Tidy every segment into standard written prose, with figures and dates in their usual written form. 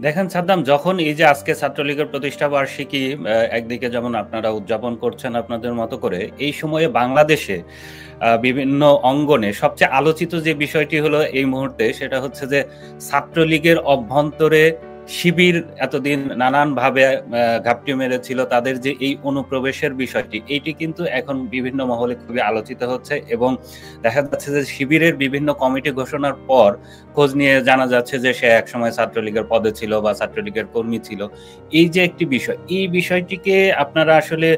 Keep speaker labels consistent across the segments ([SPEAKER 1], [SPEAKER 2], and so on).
[SPEAKER 1] দেখেন সাদ্দাম, যখন এই যে আজকে ছাত্রলীগের প্রতিষ্ঠা বার্ষিকী একদিকে যেমন আপনারা উদযাপন করছেন আপনাদের মতো করে, এই সময়ে বাংলাদেশে বিভিন্ন অঙ্গনে সবচেয়ে আলোচিত যে বিষয়টি হলো এই মুহূর্তে, সেটা হচ্ছে যে ছাত্রলীগের অভ্যন্তরে শিবির এতদিন নানানভাবে ঘাপটি মেরেছিল, তাদের যে এই অনুপ্রবেশের বিষয়টি, এইটি কিন্তু এখন বিভিন্ন মহলে খুবই আলোচিত হচ্ছে। এবং দেখা যাচ্ছে যে শিবিরের বিভিন্ন কমিটি ঘোষণার পর খোঁজ নিয়ে জানা যাচ্ছে যে সে একসময় ছাত্রলীগের পদে ছিল বা ছাত্রলীগের কর্মী ছিল। এই যে একটি বিষয়, এই বিষয়টিকে আপনারা আসলে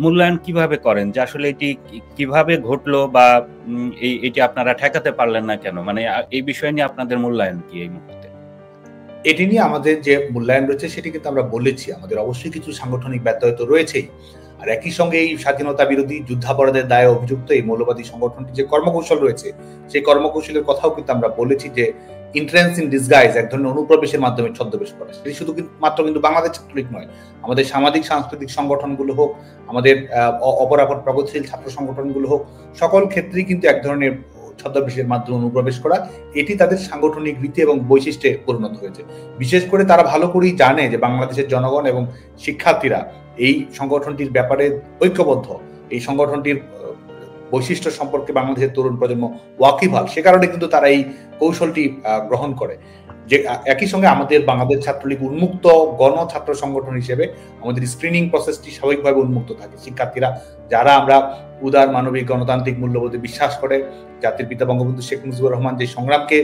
[SPEAKER 1] মূল্যায়ন কিভাবে করেন, যে আসলে এটি কিভাবে ঘটলো, বা এটি আপনারা ঠেকাতে পারলেন না কেন? মানে এই বিষয় নিয়ে আপনাদের মূল্যায়ন কি এই মুহূর্তে?
[SPEAKER 2] এটি নিয়ে আমাদের যে মূল্যায়ন রয়েছে সেটি কিন্তু আমরা বলেছি, আমাদের অবশ্যই কিছু সাংগঠনিক ব্যত্যয় রয়েছেই। আর একই সঙ্গে এই স্বাধীনতা বিরোধী যুদ্ধাপরাধের দায়ে অভিযুক্ত এই মৌলবাদী সংগঠনটি যে কর্মকৌশল রয়েছে, সেই কর্মকৌশলের কথাও কিন্তু আমরা বলেছি যে ইন্ট্রেন্স ইন ডিসগাইজ, এক ধরনের অনুপ্রবেশের মাধ্যমে ছদ্মবেশ করা। সেটি শুধু মাত্র কিন্তু বাংলাদেশ ছাত্রলীগ নয়, আমাদের সামাজিক সাংস্কৃতিক সংগঠনগুলো হোক, আমাদের অপরাপর প্রগতিশীল ছাত্র সংগঠনগুলো হোক, সকল ক্ষেত্রেই কিন্তু এক ধরনের ছদ্মবেশের মাধ্যমে অনুপ্রবেশ করা, এটি তাদের সাংগঠনিক রীতি এবং বৈশিষ্ট্যে পরিণত হয়েছে। বিশেষ করে তারা ভালো করেই জানে যে বাংলাদেশের জনগণ এবং শিক্ষার্থীরা এই সংগঠনটির ব্যাপারে ঐক্যবদ্ধ, এই সংগঠনটির বৈশিষ্ট্য সম্পর্কে বাংলাদেশের তরুণ প্রজন্ম ওয়াকিবহাল। সে কারণে কিন্তু তারা এই কৌশলটি গ্রহণ করে। যে একই সঙ্গে আমাদের বাংলাদেশ ছাত্রলীগ উন্মুক্ত গণ ছাত্র সংগঠন হিসেবে আমাদের স্ক্রিনিং প্রসেসটি স্বাভাবিকভাবে উন্মুক্ত থাকে। শিক্ষার্থীরা যারা আমরা উদার মানবিক গণতান্ত্রিক মূল্যবোধে বিশ্বাস করে, জাতির পিতা বঙ্গবন্ধু শেখ মুজিবুর রহমান যে সংগ্রামকে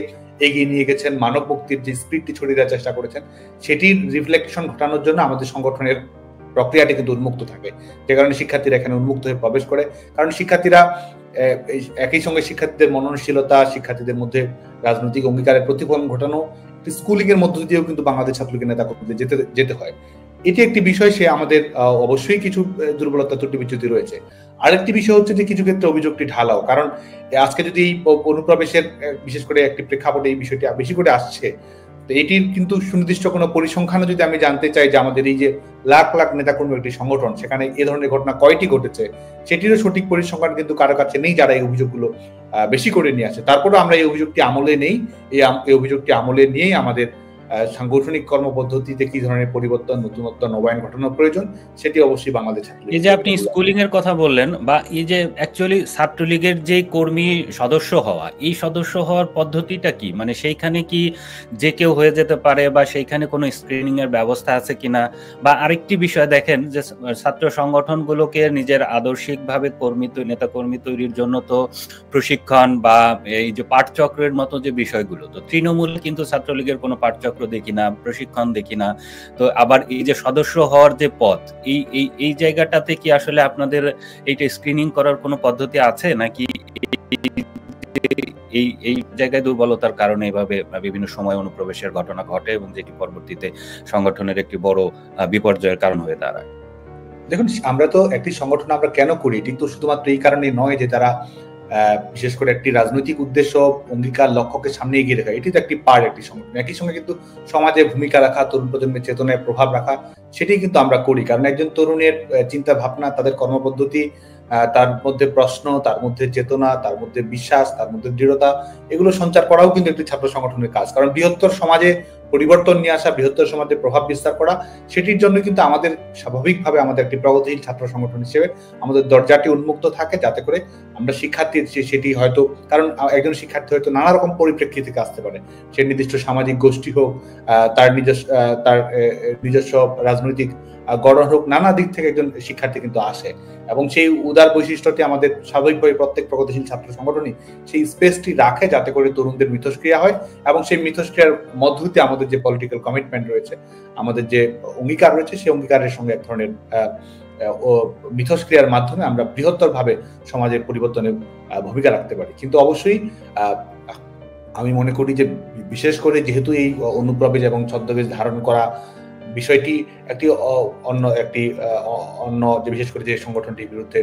[SPEAKER 2] এগিয়ে নিয়ে গেছেন, মানব মুক্তির যে স্পিরিটটি ছড়িয়ে দেওয়ার চেষ্টা করেছেন, সেটির রিফ্লেকশন ঘটানোর জন্য আমাদের সংগঠনের প্রক্রিয়াটি কিন্তু উন্মুক্ত থাকে। যে কারণে শিক্ষার্থীরা এখানে উন্মুক্ত হয়ে প্রবেশ করে। কারণ শিক্ষার্থীরা একই সঙ্গে শিক্ষার্থীদের মননশীলতা, শিক্ষার্থীদের মধ্যে রাজনৈতিক অঙ্গীকারের প্রতিফলন ঘটানো, স্কুলিং এর মধ্য দিয়েও কিন্তু বাংলাদেশ ছাত্রলীগের নেতা কর্মীদের যেতে হয়। এটি একটি বিষয়। সে আমাদের অবশ্যই কিছু দুর্বলতা, ত্রুটি বিচ্যুতি রয়েছে। আরেকটি বিষয় হচ্ছে যে কিছু ক্ষেত্রে অভিযোগটি ঢালাও। কারণ আজকে যদি এই অনুপ্রবেশের বিশেষ করে একটি প্রেক্ষাপটে এই বিষয়টি বেশি করে আসছে, তো এটির কিন্তু সুনির্দিষ্ট কোনো পরিসংখ্যানও যদি আমি জানতে চাই যে আমাদের এই যে লাখ লাখ নেতাকর্মী একটি সংগঠন, সেখানে এ ধরনের ঘটনা কয়টি ঘটেছে, সেটিরও সঠিক পরিসংখ্যান কিন্তু কারো কাছে নেই, যারা এই অভিযোগগুলো বেশি করে নিয়ে আসে। তারপরেও আমরা এই অভিযোগটি আমলে নেই, এই অভিযোগটি আমলে নিয়েই আমাদের সাংগঠনিক কর্মপদ্ধতিতে কি ধরনের পরিবর্তন, নতুনত্ব, নবায়ন ঘটানোর প্রয়োজন, সেটি অবশ্যই বাংলাদেশ ছাত্রলীগ।
[SPEAKER 1] এই যে আপনি স্কুলিং এর কথা বললেন, বা এই যে অ্যাকচুয়ালি ছাত্রলীগের যে কর্মী সদস্য হওয়া, এই সদস্য হওয়ার পদ্ধতিটা কি? মানে সেইখানে কি যে কেউ হয়ে যেতে পারে, বা সেইখানে কোনো স্ক্রিনিং এর ব্যবস্থা আছে কিনা? বা আরেকটি বিষয় দেখেন যে ছাত্র সংগঠনগুলোকে নিজের আদর্শিকভাবে নেতা কর্মী তৈরির জন্য তো প্রশিক্ষণ বা এই যে পাঠচক্রের মতো যে বিষয়গুলো, তো তৃণমূলে কিন্তু ছাত্রলীগের কোনো পাঠচক্র দেখি না, প্রশিক্ষণ দেখি না। তো আবার এই যে সদস্য হওয়ার যে পথ, এই জায়গাটাতে কি আসলে আপনাদের এইটা স্ক্রিনিং করার কোনো পদ্ধতি আছে, নাকি এই জায়গায় দুর্বলতার কারণে এভাবে বিভিন্ন সময় অনুপ্রবেশের ঘটনা ঘটে এবং যেটি পরবর্তীতে সংগঠনের একটি বড় বিপর্যয়ের কারণ হয়ে দাঁড়ায়?
[SPEAKER 2] দেখুন, আমরা তো একটি সংগঠন আমরা কেন করি, এটি তো শুধুমাত্র এই কারণে নয় যে তারা বিশেষ করে একটি রাজনৈতিক উদ্দেশ্য, অঙ্গীকার, লক্ষ্যকে সামনে এগিয়ে রাখা, এটি তো একটি পার্ট একটি সংগঠন। একই সঙ্গে কিন্তু সমাজে ভূমিকা রাখা, তরুণ প্রজন্মের চেতনায় প্রভাব রাখা, সেটি কিন্তু আমরা করি। কারণ একজন তরুণের চিন্তা ভাবনা, তাদের কর্মপদ্ধতি, তার মধ্যে প্রশ্ন, তার মধ্যে চেতনা, তার মধ্যে বিশ্বাস, তার মধ্যে দৃঢ়তা, এগুলো সঞ্চার করাও কিন্তু একটি ছাত্র সংগঠনের কাজ। কারণ বৃহত্তর সমাজে পরিবর্তন নিয়ে আসা, বৃহত্তর সমাজে প্রভাব বিস্তার করা, সেটির জন্য কিন্তু আমাদের স্বাভাবিকভাবে আমাদের একটি প্রগতিশীল ছাত্র সংগঠন হিসেবে আমাদের দরজাটি উন্মুক্ত থাকে, যাতে করে আমরা শিক্ষার্থী সেটি হয়তো, কারণ একজন শিক্ষার্থী হয়তো নানা রকম পরিপ্রেক্ষিত থেকে আসতে পারে, সে নির্দিষ্ট সামাজিক গোষ্ঠী হোক, তার নিজস্ব রাজনৈতিক গড়ন হোক, নানা দিক থেকে একজন শিক্ষার্থী কিন্তু আসে। এবং সেই উদার বৈশিষ্ট্যটি আমাদের স্বাভাবিকভাবে প্রত্যেক প্রগতিশীল ছাত্র সংগঠনই সেই স্পেসটি রাখে, যাতে করে তরুণদের মিথস্ক্রিয়া হয়। এবং সেই মিথস্ক্রিয়ার মধ্য দিয়ে আমাদের যে পলিটিক্যাল কমিটমেন্ট রয়েছে, আমাদের যে অঙ্গীকার রয়েছে, সেই অঙ্গীকারের সঙ্গে এক ধরনের মিথস্ক্রিয়ার মাধ্যমে আমরা বৃহত্তর ভাবে সমাজের পরিবর্তনে ভূমিকা রাখতে পারি। কিন্তু অবশ্যই আমি মনে করি যে বিশেষ করে যেহেতু এই অনুপ্রবেশ এবং ছদ্মবেশ ধারণ করা বিষয়টি অন্য যে বিশেষ করে যে সংগঠনটির বিরুদ্ধে,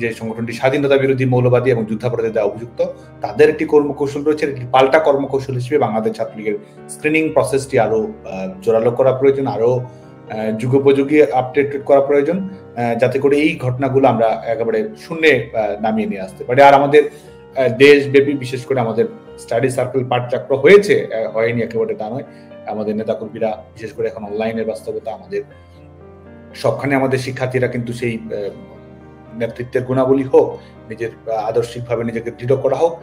[SPEAKER 2] যে সংগঠনটি স্বাধীনতা বিরোধী, মৌলবাদী এবং যুদ্ধাপরাধের দায়ে অভিযুক্ত, তাদের একটি কর্মকৌশল রয়েছে। একটি পাল্টা কর্মকৌশল হিসেবে বাংলাদেশ ছাত্রলীগের স্ক্রিনিং প্রসেসটি আরো জোরালো করা প্রয়োজন, আরো যুগোপযোগী আপডেট করা প্রয়োজন, যাতে করে এই ঘটনাগুলো আমরা একেবারে শূন্যে নামিয়ে নিয়ে আসতে পারি। আর আমাদের দেশব্যাপী বিশেষ করে আমাদের স্টাডি সার্কেল পাঠচক্র হয়েছে, হয়নি একেবারে তা নয়, আমাদের নেতাকর্মীরা, বিশেষ করে এখন অনলাইনের বাস্তবতা, আমাদের সবখানে আমাদের শিক্ষার্থীরা কিন্তু সেই নেতৃত্বের গুণাবলী হোক, নিজের আদর্শিকভাবে নিজেকে দৃঢ় করা হোক,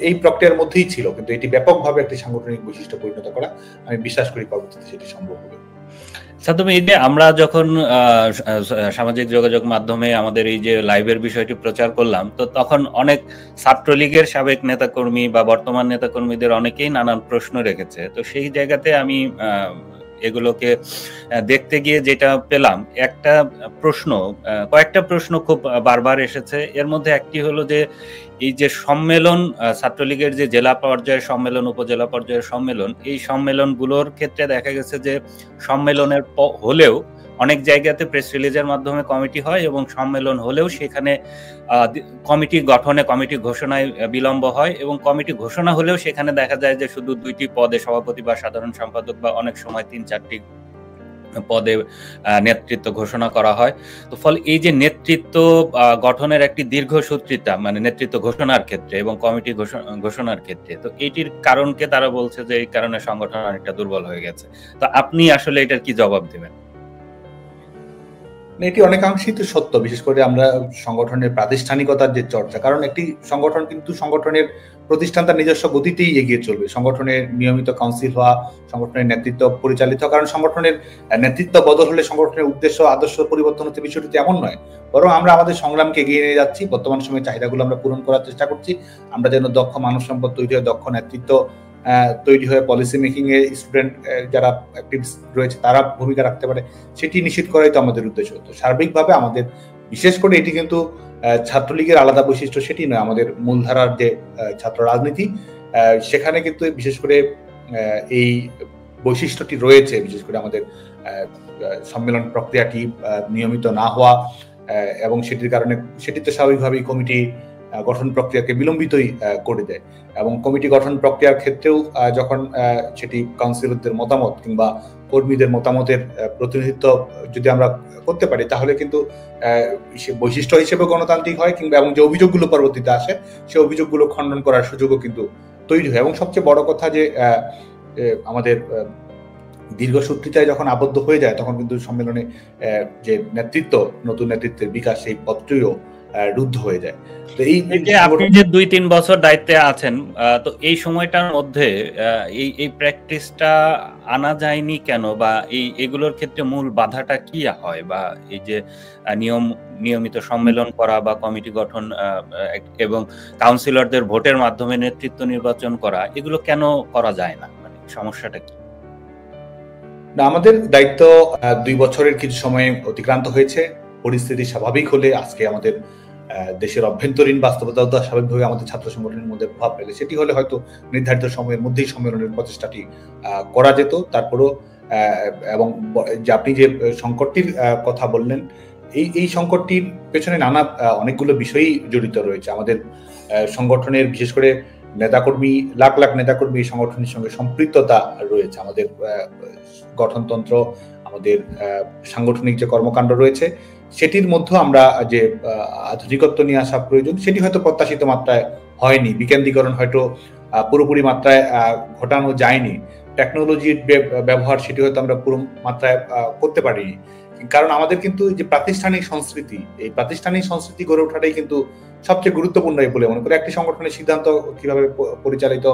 [SPEAKER 2] এই প্রক্রিয়ার মধ্যেই ছিল। কিন্তু এটি ব্যাপকভাবে একটি সাংগঠনিক বৈশিষ্ট্য পরিণত করা, আমি বিশ্বাস করি পরবর্তীতে সেটি সম্ভব হবে।
[SPEAKER 1] সাদ্দাম, এই যে আমরা যখন সামাজিক যোগাযোগ মাধ্যমে আমাদের এই যে লাইভের বিষয়টি প্রচার করলাম, তো তখন অনেক ছাত্রলীগের সাবেক নেতাকর্মী বা বর্তমান নেতাকর্মীদের অনেকেই নানান প্রশ্ন রেখেছে। তো সেই জায়গাতে আমি এগুলোকে দেখতে গিয়ে যেটা পেলাম, কয়েকটা প্রশ্ন খুব বারবার এসেছে। এর মধ্যে একটি হলো যে এই যে সম্মেলন, ছাত্রলীগের যে জেলা পর্যায়ের সম্মেলন, উপজেলা পর্যায়ের সম্মেলন, এই সম্মেলনগুলোর ক্ষেত্রে দেখা গেছে যে সম্মেলনের হলেও অনেক জায়গাতে প্রেস রিলিজের মাধ্যমে কমিটি হয় এবং সম্মেলন হলেও সেখানে কমিটি গঠনে, কমিটি ঘোষণায় বিলম্ব হয় এবং কমিটি ঘোষণা হলেও সেখানে দেখা যায় যে শুধু 2টি পদে, সভাপতি বা সাধারণ সম্পাদক, বা অনেক সময় 3-4টি পদে নেতৃত্ব ঘোষণা করা হয়। তো ফলে এই যে নেতৃত্ব গঠনের একটি দীর্ঘসূত্রিতা, মানে নেতৃত্ব ঘোষণার ক্ষেত্রে এবং কমিটি ঘোষণার ক্ষেত্রে, তো এইটির কারণকে তারা বলছে যে এই কারণে সংগঠন অনেকটা দুর্বল হয়ে গেছে। তো আপনি আসলে এটার কি জবাব দেবেন?
[SPEAKER 2] এটি অনেকাংশেই তো সত্য, বিশেষ করে আমরা সংগঠনের প্রাতিষ্ঠানিকতার যে চর্চা, কারণ একটি সংগঠন কিন্তু সংগঠনের প্রতিষ্ঠান তার নিজস্ব গতিতেই এগিয়ে চলবে। সংগঠনের নিয়মিত কাউন্সিল হওয়া, সংগঠনের নেতৃত্ব পরিচালিত, কারণ সংগঠনের নেতৃত্ব বদল হলে সংগঠনের উদ্দেশ্য আদর্শ পরিবর্তন হতে বিষয়টি এমন নয়, বরং আমরা আমাদের সংগ্রামকে এগিয়ে নিয়ে যাচ্ছি। বর্তমান সময়ে চাহিদাগুলো আমরা পূরণ করার চেষ্টা করছি। আমরা যেন দক্ষ মানব সম্পদ তৈরি হয়, দক্ষ নেতৃত্ব তৈরি হয়ে পলিসি মেকিং এ স্টুডেন্ট যারা অ্যাক্টিভিস্ট রয়েছে তারা ভূমিকা রাখতে পারে, সেটি নিশ্চিত করাই তো আমাদের উদ্দেশ্য। তো সার্বিকভাবে আমাদের, বিশেষ করে এটি কিন্তু ছাত্রলীগের আলাদা বৈশিষ্ট্য সেটি নয়, আমাদের মূলধারার যে ছাত্র রাজনীতি, সেখানে কিন্তু বিশেষ করে এই বৈশিষ্ট্যটি রয়েছে। বিশেষ করে আমাদের সম্মেলন প্রক্রিয়াটি নিয়মিত না হওয়া এবং সেটির কারণে সেটিতে স্বাভাবিকভাবেই কমিটি গঠন প্রক্রিয়াকে বিলম্বিতই করে দেয়। এবং কমিটি গঠন প্রক্রিয়ার ক্ষেত্রেও যখন সেটি কাউন্সিলরদের মতামত কিংবা কর্মীদের মতামতের প্রতিনিধিত্ব যদি আমরা করতে পারি, তাহলে কিন্তু বৈশিষ্ট্য হিসেবে গণতান্ত্রিক হয়, কিংবা এবং যে অভিযোগগুলো পরবর্তীতে আসে সেই অভিযোগগুলো খণ্ডন করার সুযোগও কিন্তু তৈরি হয়। এবং সবচেয়ে বড় কথা যে আমাদের দীর্ঘসূত্রিতায় যখন আবদ্ধ হয়ে যায়, তখন কিন্তু সম্মেলনে যে নেতৃত্ব, নতুন নেতৃত্বের বিকাশ, সেই পথটিও রুদ্ধ হয়ে যায়। তো
[SPEAKER 1] আপনি যে 2-3 বছর দায়িত্বে আছেন, তো এই সময়টার মধ্যে এই প্র্যাকটিসটা আনা যায়নি কেন, বা এগুলোর ক্ষেত্রে মূল বাধাটা কি হয়, বা এই যে নিয়মিত সম্মেলন করা বা কমিটি গঠন এবং কাউন্সিলরদের ভোটের মাধ্যমে নেতৃত্ব নির্বাচন করা, এগুলো কেন করা যায় না? মানে সমস্যাটা কি?
[SPEAKER 2] না, আমাদের দায়িত্ব 2 বছরের কিছু সময় অতিক্রান্ত হয়েছে। পরিস্থিতি স্বাভাবিক হলে আজকে আমাদের দেশের অভ্যন্তরীণ বাস্তবতা স্বাভাবিকভাবে আমাদের ছাত্র সংগঠনের মধ্যে প্রভাব ফেলে, সেটি হলে হয়তো নির্ধারিত সময়ের মধ্যেই সম্মেলনের প্রচেষ্টাটি করা যেত। তারপরও এবং যে আপনি যে সংকটটির কথা বললেন, এই সংকটটির পেছনে অনেকগুলো বিষয়ই জড়িত রয়েছে। আমাদের সংগঠনের বিশেষ করে নেতাকর্মী, লাখ লাখ নেতাকর্মী এই সংগঠনের সঙ্গে সম্পৃক্ততা রয়েছে। আমাদের গঠনতন্ত্র, আমাদের সাংগঠনিক যে কর্মকাণ্ড রয়েছে, সেটির মধ্যে আমরা যে আধুনিকত্ব নিয়ে আসা প্রয়োজন, সেটি হয়তো প্রত্যাশিত মাত্রায় হয়নি। বিকেন্দ্রীকরণ হয়তো পুরোপুরি মাত্রায় ঘটানো যায়নি। টেকনোলজির ব্যবহার সেটি হয়তো আমরা পুরো মাত্রায় করতে পারিনি। কারণ আমাদের কিন্তু যে প্রাতিষ্ঠানিক সংস্কৃতি, এই প্রাতিষ্ঠানিক সংস্কৃতি গড়ে ওঠাটাই কিন্তু সবচেয়ে গুরুত্বপূর্ণ বলে মনে করি। একটি সংগঠনের সিদ্ধান্ত কিভাবে পরিচালিত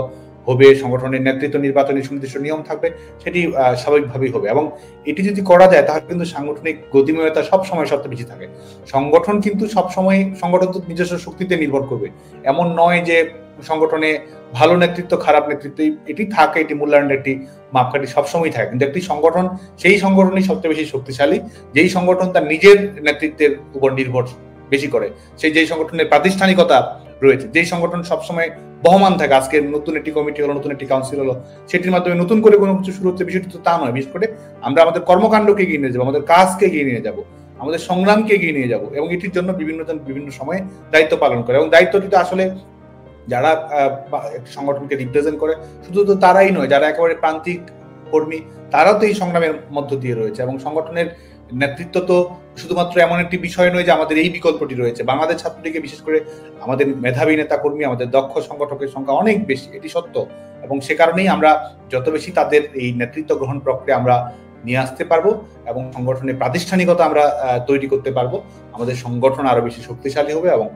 [SPEAKER 2] হবে, সংগঠনের নেতৃত্ব নির্বাচনের সুনির্দিষ্ট নিয়ম থাকবে, সেটি স্বাভাবিকভাবেই হবে। এবং এটি যদি করা যায়, তাহলে কিন্তু সাংগঠনিক গতিময়তা সবসময় সবচেয়ে বেশি থাকে। সংগঠন কিন্তু সবসময় সংগঠন নিজস্ব শক্তিতে নির্ভর করবে, এমন নয় যে সংগঠনে ভালো নেতৃত্ব, খারাপ নেতৃত্ব এটি থাকে, এটি মূল্যায়নের একটি মাপকাঠি সবসময় থাকে। কিন্তু একটি সংগঠন, সেই সংগঠনই সবচেয়ে বেশি শক্তিশালী যেই সংগঠন তার নিজের নেতৃত্বের উপর নির্ভর বেশি করে, যেই সংগঠনের প্রাতিষ্ঠানিকতা রয়েছে, যেই সংগঠন সবসময় বহমান থাকে। আজকে নতুন একটি কমিটি হলো, নতুন একটি কাউন্সিল হলো, সেটির মাধ্যমে নতুন করে কোনো কিছু শুরু হচ্ছে, বিষয়টি তো তা নয়। বিশেষ করে আমরা আমাদের কর্মকাণ্ডকে এগিয়ে নিয়ে যাবো, আমাদের কাজকে এগিয়ে নিয়ে যাবো, আমাদের সংগ্রামকে এগিয়ে নিয়ে যাবো, এবং এটির জন্য বিভিন্ন সময়ে দায়িত্ব পালন করে। এবং দায়িত্বটি তো আসলে যারা সংগঠনকে রিপ্রেজেন্ট করে, শুধু তো তারাই নয়, যারা একেবারে প্রান্তিক কর্মী, তারাও তো এই সংগ্রামের মধ্য দিয়ে রয়েছে। এবং সংগঠনের নেতৃত্ব তো শুধুমাত্র এমন একটি বিষয় নয় যে আমাদের এই বিকল্পটি রয়েছে। বাংলাদেশ ছাত্রলীগে বিশেষ করে আমাদের মেধাবী নেতাকর্মী, আমাদের দক্ষ সংগঠকের সংখ্যা অনেক বেশি, এটি সত্য। এবং সে কারণেই আমরা যত বেশি তাদের এই নেতৃত্ব গ্রহণ প্রক্রিয়া আমরা নিয়ে আসতে পারবো এবং সংগঠনের প্রাতিষ্ঠানিকতা আমরা তৈরি করতে পারবো, আমাদের সংগঠন আরো বেশি শক্তিশালী হবে এবং